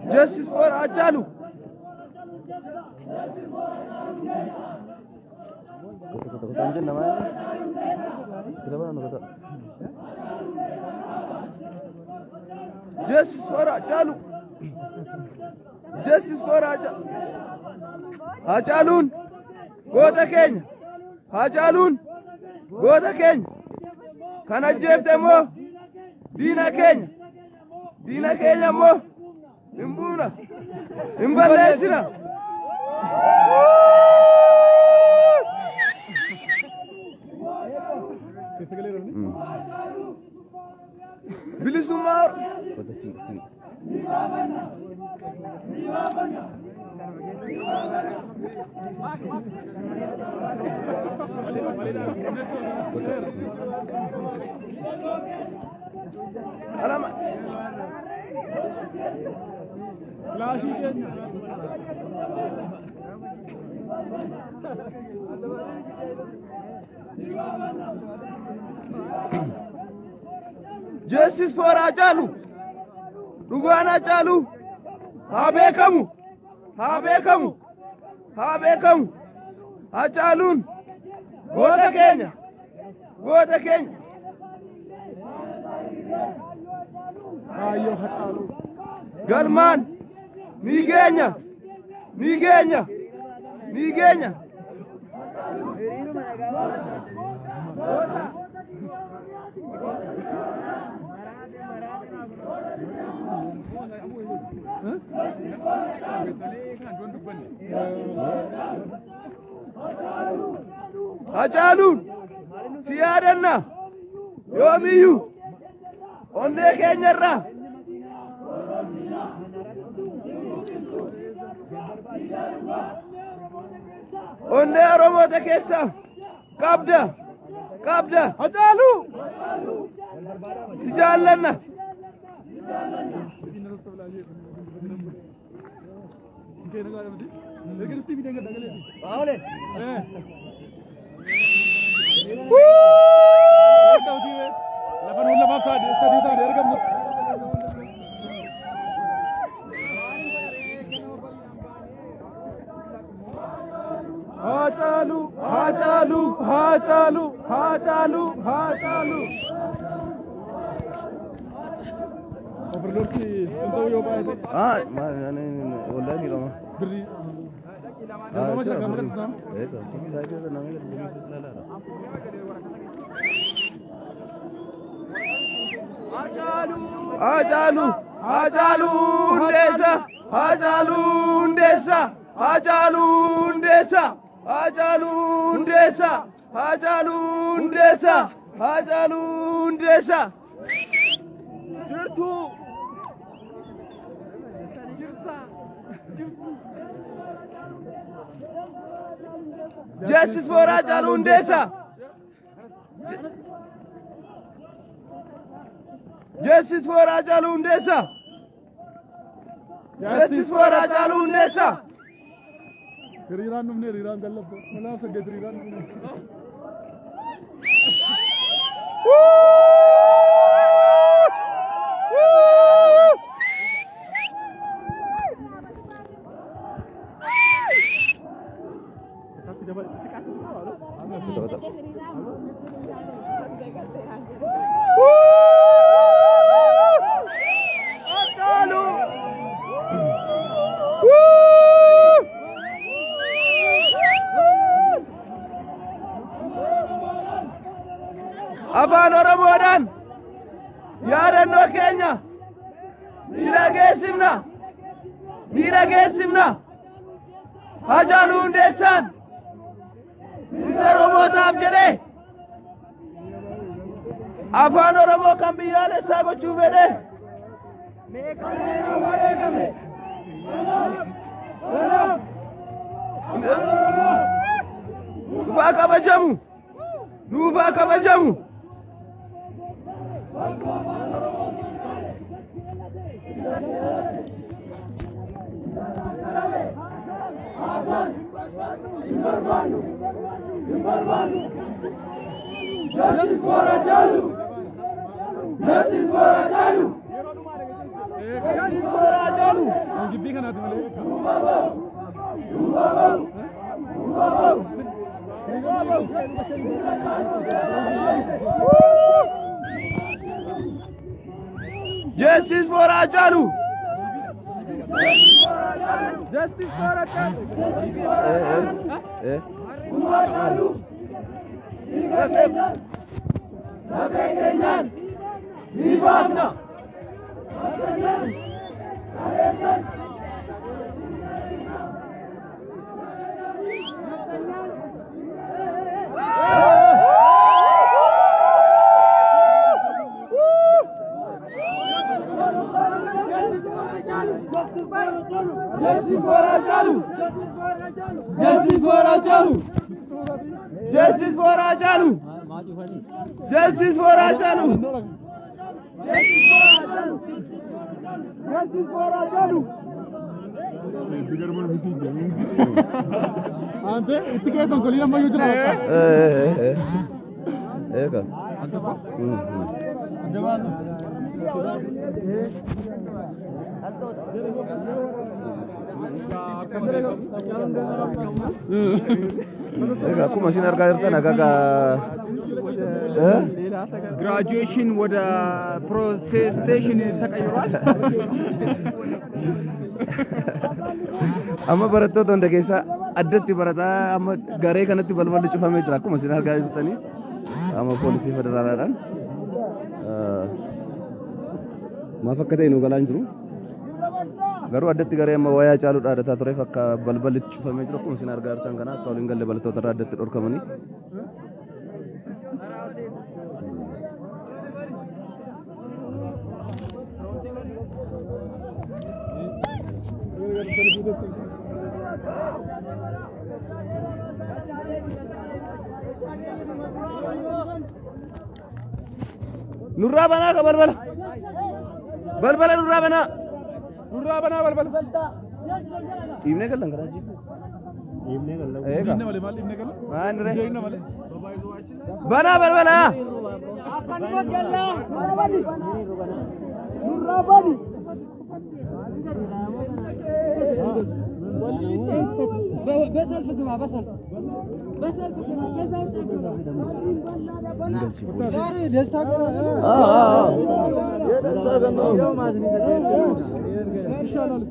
Justice for Hachalu. Justice for Hachalu. Justice for Hachalu. Hachaluun goota keenya. Hachaluun goota keenya. Kan ajjeefte immoo diina keenya. Diina keenya immoo hin buuna. Hin balleessina. Bilisummaa alama Justice for Hachalu. Dhugaan Hachalu haa beekamu. Haa beekamu. Haa beekamu. Hachaluun goota keenya. Goota keenya. Galmaan ni geenya. Ni geenya. Ni geenya. Hachaluun si yaadanna yoomiyyuu onnee keenyarraa onnee Oromoota keessaa qabda qabda. Hacaaluu si jaallanna. Hachalu, Hachalu, Hachalu, Hachalu, Hachalu. Wallahi ni lama. Hachalu, Hachalu Ndesa, Hachalu Ndesa, Hachalu Ndesa, Hachalu Ndesa, Hachalu Ndesa, Hachalu Ndesa. Jirtu. Justice for Hachalu Ndesa. Justice for Hachalu Ndesa. Justice for Hachalu Ndesa. Riran numne riran galab mala sage riran numne Afaan Oromoodhaan yaadannoo keenya ni dhageessifna. Hachalu Ndeessaan mirga Oromootaaf jedhee afaan Oromoo kan biyyaalessaa gochuuf jedhee nuufaa kabajamu. Justice for Hachalu! Justice for Hachalu! Justice for Hachalu! Gibbii kanaati malee. Justice for Hachalu! Justice for Hachalu. Justice for Hachalu! Justice for Hachalu! Justice for Hachalu! Justice for Hachalu! Justice for Hachalu! Ante itti keessan kolii amma yoo jira. Eega. Akkuma isin argaa jirtan graduation ወደ protestation ተቀይሯል amma barattoota hunda keessa addatti barataa amma garee kanatti balballi cufamee jira akkuma isin argaa jirtanii amma poolisii federaalaadhaan maaf akka ta'e nu galaan jiru garuu addatti garee amma wayaa caaluu dhaadataa tureef akka balballi cufamee jiru akkuma isin argaa jirtan kana akka waliin galle barattoota irraa addatti dhorkamanii nurraa banaa ka balbala balbala nurraa banaa balbala dhiibnee gallan karaa jiru dhiibnee gallan eega malee maal dhiibnee gallan maan re dhiibnee malee banaa balbala nurraa bani بسل فكما بسل فكما سوري دستا كنا ये दस्ता करना ان شاء الله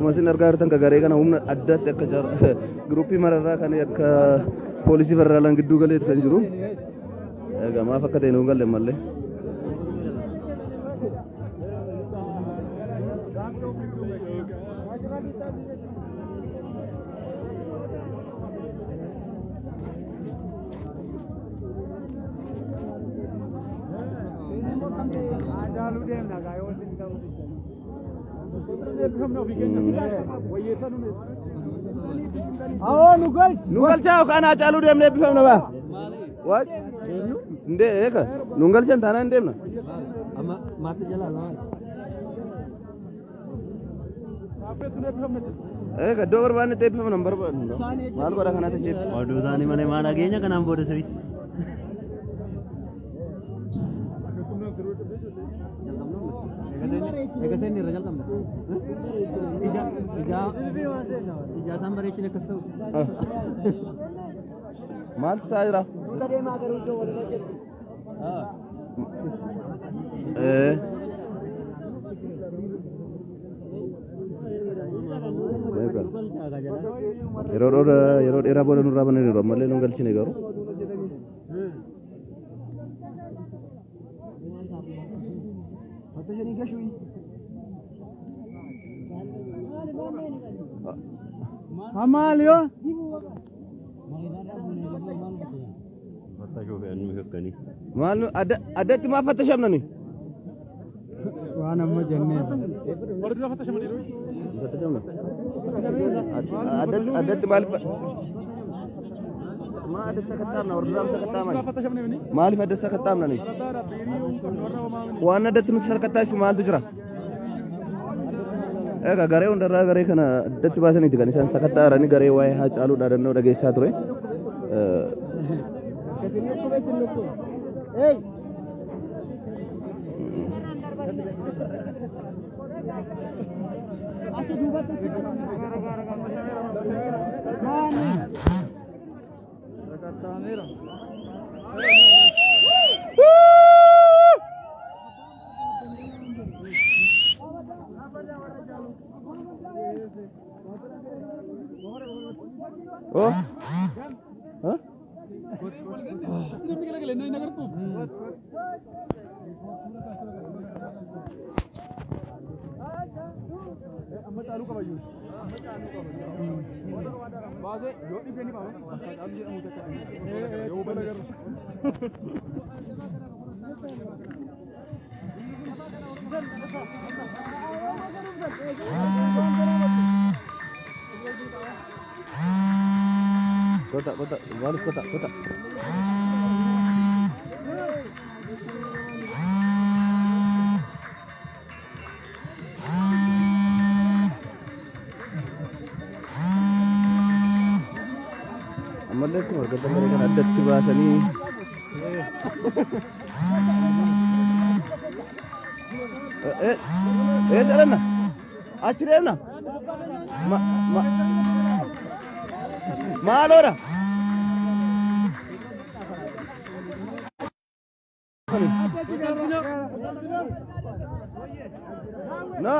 Masih argaa jirtan ka garee kana humna addaatti akka gruupii mararraa kan akka poolisii federaalaan gidduu galeetti kan jiru egaa maaf akka ta'e nu galle mallee nugal chao kana chalu dem ne bifam na ba what inde eka nugal chen thana dem na amma mate jala la eka do barban te bifam number mal bara kana te chep odu dani mane mana geenya kanam boda service Egasen ni result am. Ija sambar echine kasto. mal sajra yeroo dheeraa booda nurraa bananiiru ammallee nu galchine garuu Amalio maal addatti maaf fattashamnani waan amma jennee warra dura fattashamaniiru addatti maal ما أدت سكتامنا ورزام سكتامنا فتشمني مني مالي فدت سكتامنا ني ترى بيريو كنورا وما مني وأنا أدت سكتاش مال تجرا إيه كغاري وندرا غاري كنا أدت باسني تكاني سان سكتارا ني غاري واي هاج ألو دارنو دعي ساتوري Hey. Oh, huh? Kota, baru kota. Amalnya tuh harga mereka ada di bahasa ini. Jalan na? Acire na? Malora. No.